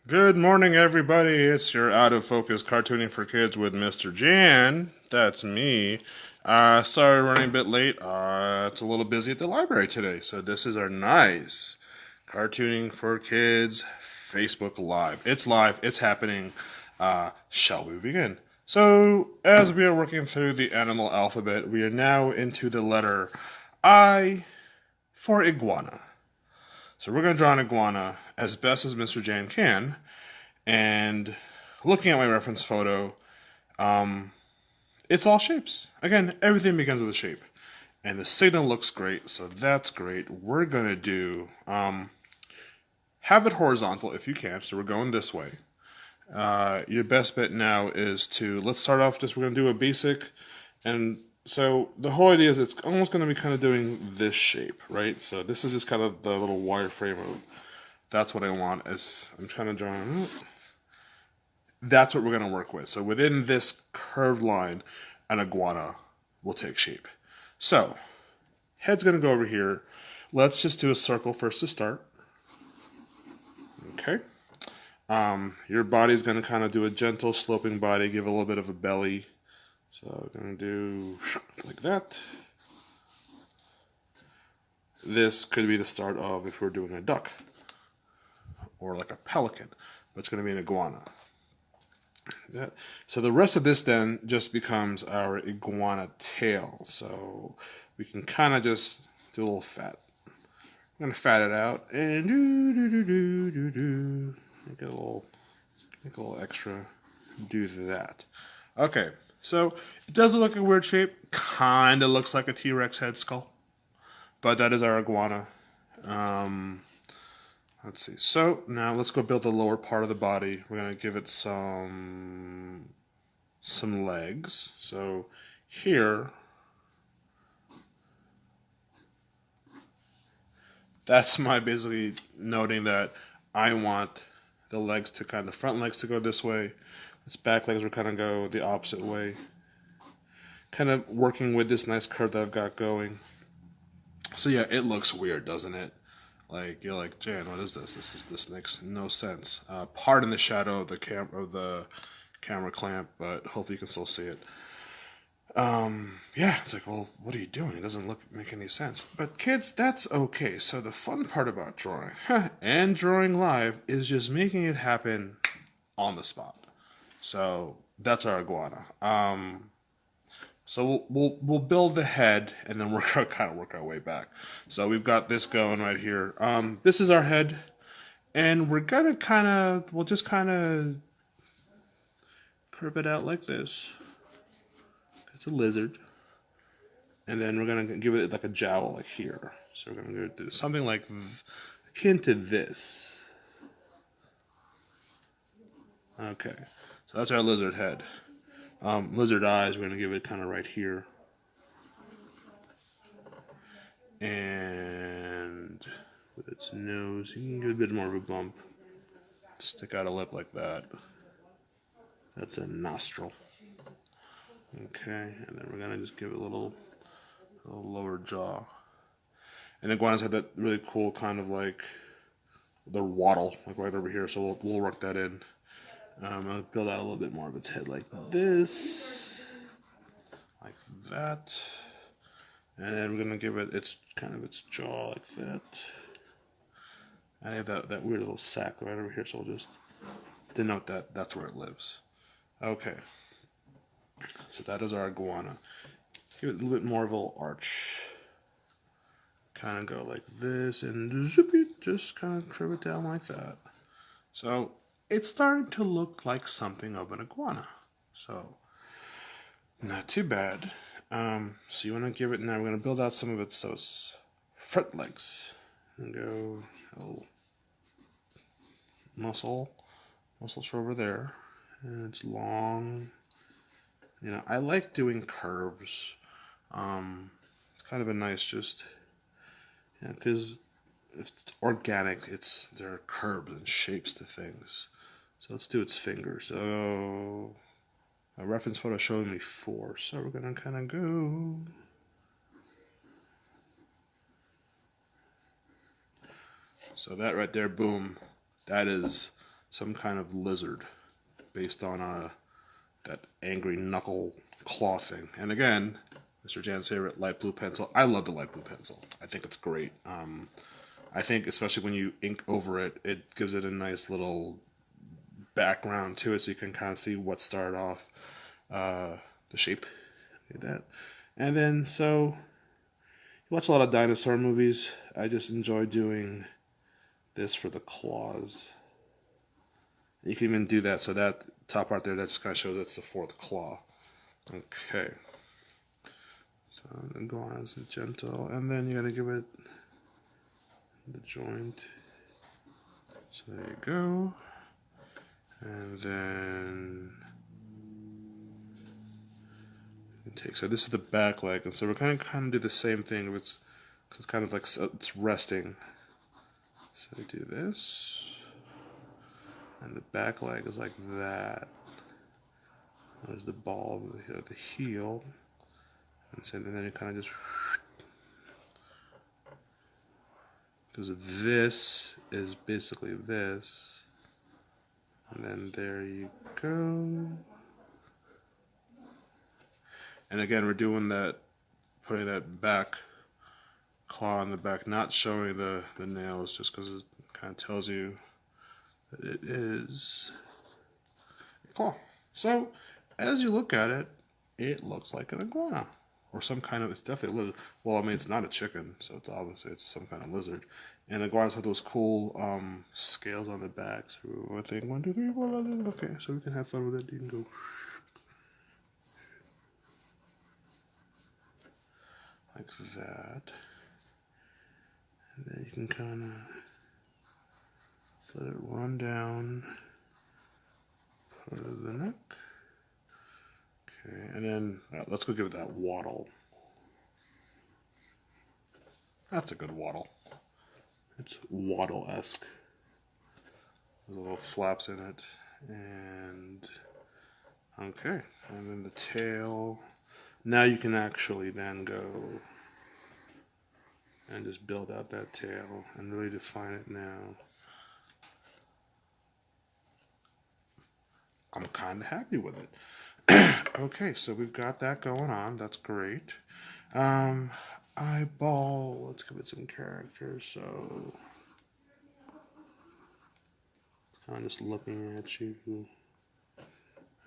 Good morning, everybody. It's your out of focus cartooning for kids with Mr. Jan. That's me. Sorry, running a bit late. It's a little busy at the library today, so this is our nice cartooning for kids Facebook Live. It's live. It's happening. Shall we begin? So, as we are working through the animal alphabet, we are now into the letter I for iguana. So we're going to draw an iguana as best as Mr. Jan can. And looking at my reference photo, it's all shapes. Again, everything begins with a shape. And the signal looks great, so that's great. We're going to do, have it horizontal if you can. So we're going this way. Your best bet now is to, let's start off just, we're going to do a basic. And so the whole idea is it's almost going to be kind of doing this shape, right? So this is just kind of the little wireframe of, that's what I want. As I'm trying to draw, that's what we're going to work with. So within this curved line, an iguana will take shape. So head's going to go over here. Let's just do a circle first to start. Okay. Your body's going to kind of do a gentle sloping body, give a little bit of a belly. So I'm going to do like that. This could be the start of if we're doing a duck or like a pelican, but it's going to be an iguana. So the rest of this then just becomes our iguana tail. So we can kind of just do a little fat. I'm going to fat it out and make it a little extra, do that. Okay, so it does look like a weird shape. Kind of looks like a T-Rex head skull, but that is our iguana. Let's see. So now let's go build the lower part of the body. We're going to give it some legs. So here, that's my basically noting that I want the legs to kind of, the front legs to go this way. Its back legs will kind of go the opposite way. Kind of working with this nice curve that I've got going. So yeah, it looks weird, doesn't it? Like you're like, Jan, what is this? This makes no sense. Pardon the shadow of the camera clamp, but hopefully you can still see it. Yeah, it's like, well, what are you doing? It doesn't make any sense. But kids, that's okay. So the fun part about drawing and drawing live is just making it happen on the spot. So that's our iguana. So we'll build the head and then work our way back. So we've got this going right here. This is our head, and we're gonna we'll just kind of curve it out like this. It's a lizard, and then we're gonna give it like a jowl like here. So we're gonna do something like akin to this. Okay, so that's our lizard head. Lizard eyes, we're going to give it kind of right here. And with its nose, you can give it a bit more of a bump. Stick out a lip like that. That's a nostril. Okay, and then we're going to just give it a little lower jaw. And iguanas have that really cool kind of like the waddle, like right over here, so we'll work that in. I'll build out a little bit more of its head like this, like that. And then we're gonna give it its jaw like that. I have that weird little sack right over here, so we'll just denote that that's where it lives. Okay. So that is our iguana. Give it a little bit more of a little arch. Kind of go like this and just kind of curve it down like that. So it's starting to look like something of an iguana. So not too bad. So you want to give it, now we're going to build out some of its those front legs and go a little muscle over there, and it's long. You know, I like doing curves. It's kind of a nice just, yeah, because if it's organic, there are curves and shapes to things. So let's do its fingers. So a reference photo showing me 4, so we're gonna kind of go. So that right there, boom, that is some kind of lizard based on that angry knuckle claw thing. And again, Mr. Jan's favorite light blue pencil. I love the light blue pencil. I think it's great. I think especially when you ink over it, it gives it a nice little background to it, so you can kind of see what started off the shape like that. And then so you watch a lot of dinosaur movies. I just enjoy doing this for the claws. You can even do that, so that top part there, that just kind of shows that's the fourth claw. Okay. So the iguana is gentle, and then you're gonna give it the joint. So there you go. And then take, so this is the back leg, and so we're kind of do the same thing. It's kind of like it's resting. So we do this, and the back leg is like that. There's the ball of the heel, and so then you kind of just, because this is basically this, and then there you go. And again, we're doing that, putting that back claw on the back, not showing the nails, just because it kind of tells you that it is a claw. So as you look at it, it looks like an iguana, or some kind of, it's definitely a lizard. Well, I mean, it's not a chicken, so it's obviously it's some kind of lizard. And iguanas have those cool scales on the back. So I think 1, 2, 3, 4, 5, okay, so we can have fun with it. You can go like that, and then you can kind of let it run down part of the neck. Okay, and then let's go give it that waddle. That's a good waddle. It's waddle-esque. There's little flaps in it, and okay, and then the tail. Now you can actually then go and just build out that tail and really define it now. I'm kind of happy with it. Okay, so we've got that going on. That's great. Eyeball. Let's give it some characters. So it's kind of just looking at you,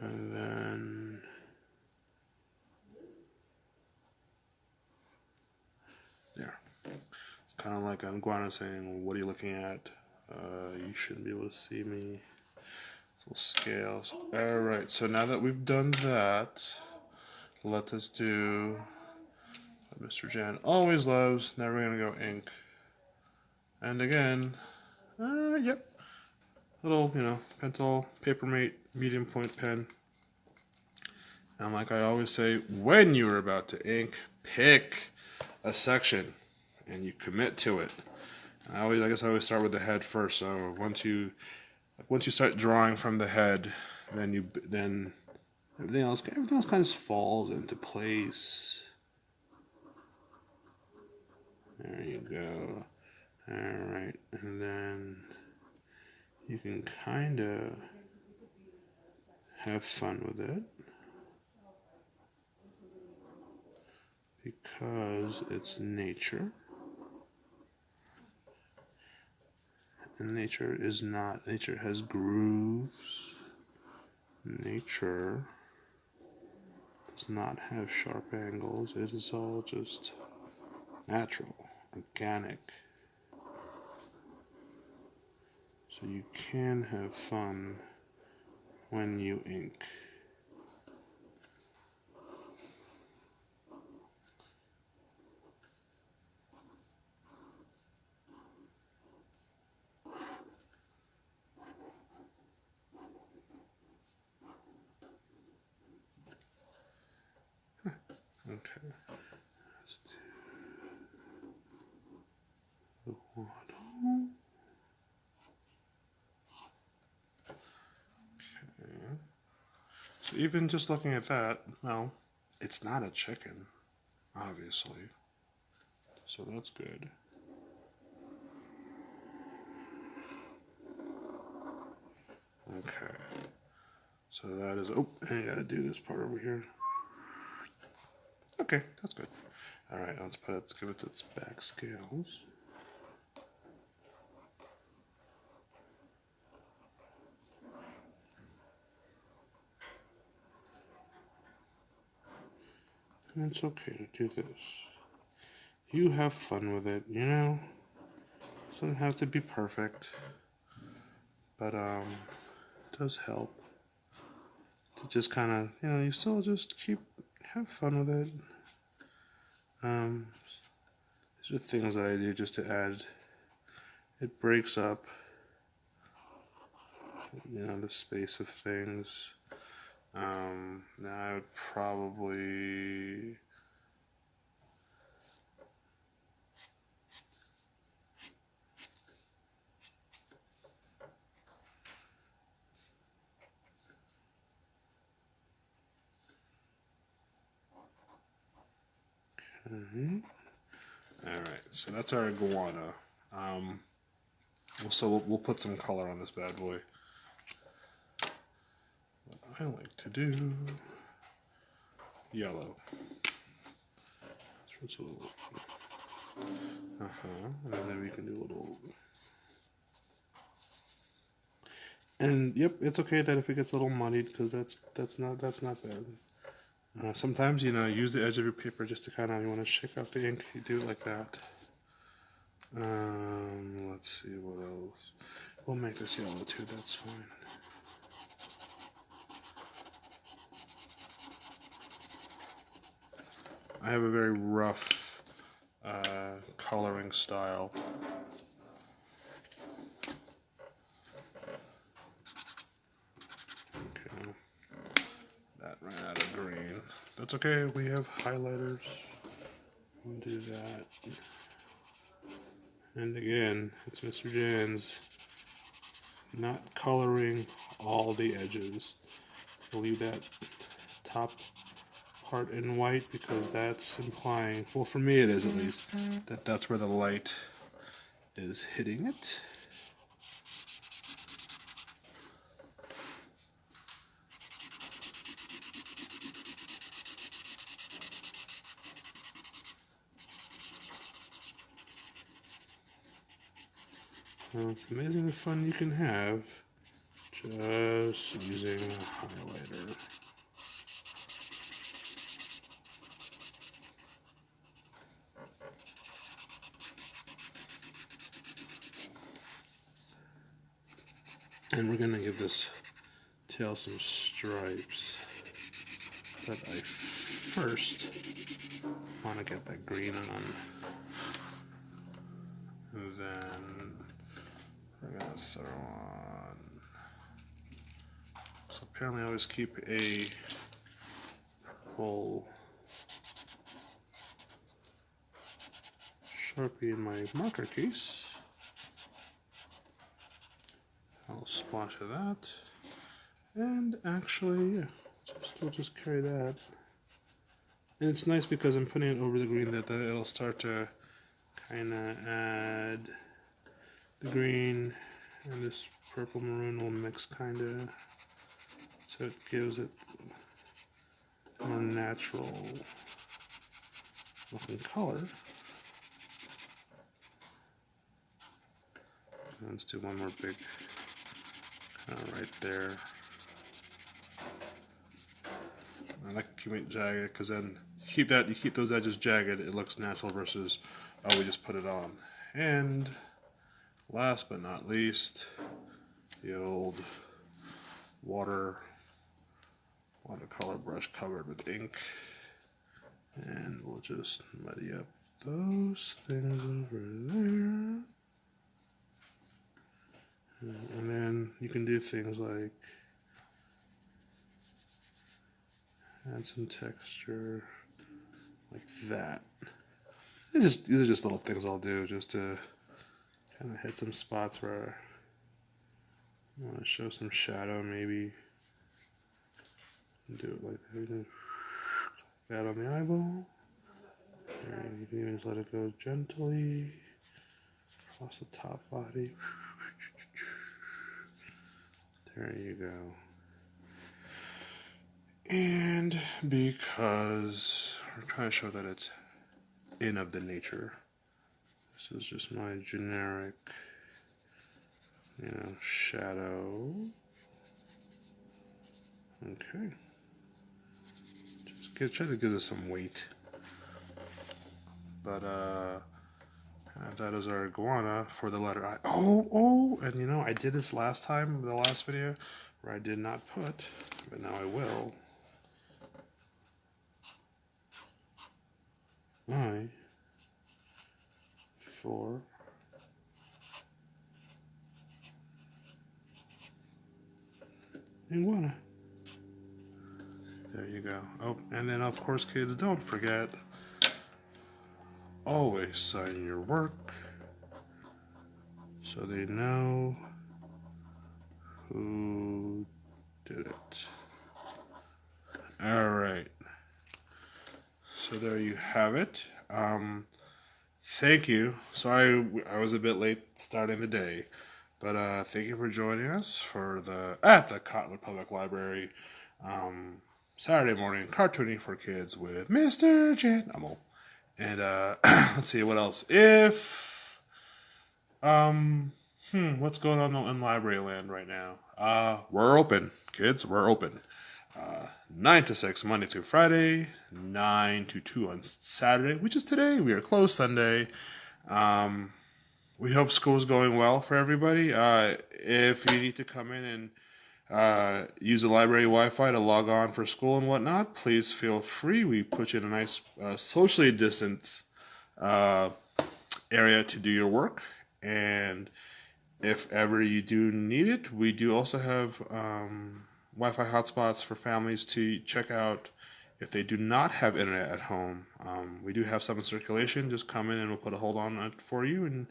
and then there. It's kind of like an iguana saying, "What are you looking at? You shouldn't be able to see me." So scales. All right. So now that we've done that, let us do what Mr. Jan always loves. Now we're gonna go ink, and again, yep, little pencil, Papermate, medium point pen. And like I always say, when you're about to ink, pick a section and you commit to it. And I guess I always start with the head first. So once you start drawing from the head, then everything else kind of falls into place. There you go. All right, and then you can kind of have fun with it because it's nature. And nature has grooves. Nature does not have sharp angles. It is all just natural, organic. So you can have fun when you ink. Okay. Let's do the waddle. Okay. So even just looking at that, well, it's not a chicken, obviously. So that's good. Okay. So that is, oh, and I gotta do this part over here. Okay, that's good. All right, let's give it its back scales. And it's okay to do this. You have fun with it, you know? It doesn't have to be perfect, but it does help to just kind of, you know, you still just have fun with it. These are things that I do just to add. It breaks up, you know, the space of things. Now I would probably Alright, so that's our iguana. We'll put some color on this bad boy. What I like to do, yellow. And then we can do a little. And yep, it's okay that if it gets a little muddied, because that's not bad. Sometimes, you know, use the edge of your paper just to kind of, you want to shake out the ink, you do it like that. Let's see what else. We'll make this yellow too, that's fine. I have a very rough coloring style. Okay, that ran out of green. That's okay, we have highlighters. We'll do that. And again, it's Mr. Jan's not coloring all the edges. We'll leave that top part in white because that's implying, well, for me it is at least, that that's where the light is hitting it. Well, it's amazing the fun you can have just using a highlighter. And we're gonna give this tail some stripes, but I first want to get that green on. And then we're gonna throw on. So apparently I always keep a whole Sharpie in my marker case. I'll splash of that. And actually, yeah, we'll just carry that. And it's nice because I'm putting it over the green that it'll start to kind of add the green, and this purple maroon will mix kind of, so it gives it a more natural looking color. And let's do one more big kind of right there. I like to keep it jagged because then you keep those edges jagged, it looks natural versus, oh, we just put it on. And last but not least, the old watercolor brush covered with ink, and we'll just muddy up those things over there. And then you can do things like add some texture like that. These are just little things I'll do just to kind of hit some spots where I want to show some shadow, maybe. Do it like that on the eyeball. And you can even just let it go gently across the top body. There you go. And because we're trying to show that it's in of the nature, this is just my generic, shadow. Okay. Just try to give it some weight. But that is our iguana for the letter I. Oh, and I did this last time, the last video, where I did not put, but now I will. I for iguana. There you go. Oh, and then of course, kids, don't forget, always sign your work so they know who did it. All right. So there you have it. Thank you. Sorry I was a bit late starting the day, but thank you for joining us at the Cottonwood Public Library Saturday morning cartooning for kids with Mr. Jan Ummel. And let's see what else. If what's going on in library land right now? We're open, kids. We're open. 9 to 6 Monday through Friday, 9 to 2 on Saturday, which is today. We are closed Sunday. We hope school's going well for everybody. If you need to come in and use the library Wi-Fi to log on for school and whatnot, please feel free. We put you in a nice socially distant area to do your work. And if ever you do need it, we do also have Wi-Fi hotspots for families to check out if they do not have internet at home. We do have some in circulation. Just come in and we'll put a hold on it for you, and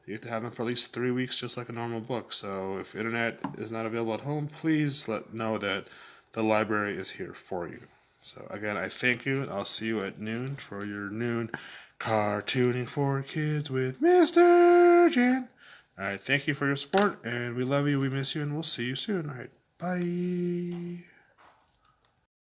you have to have them for at least 3 weeks, just like a normal book. So if internet is not available at home, please know that the library is here for you. So again, I thank you. I'll see you at noon for your noon cartooning for kids with Mr. Jan. All right, thank you for your support, and we love you, we miss you, and we'll see you soon. All right, bye.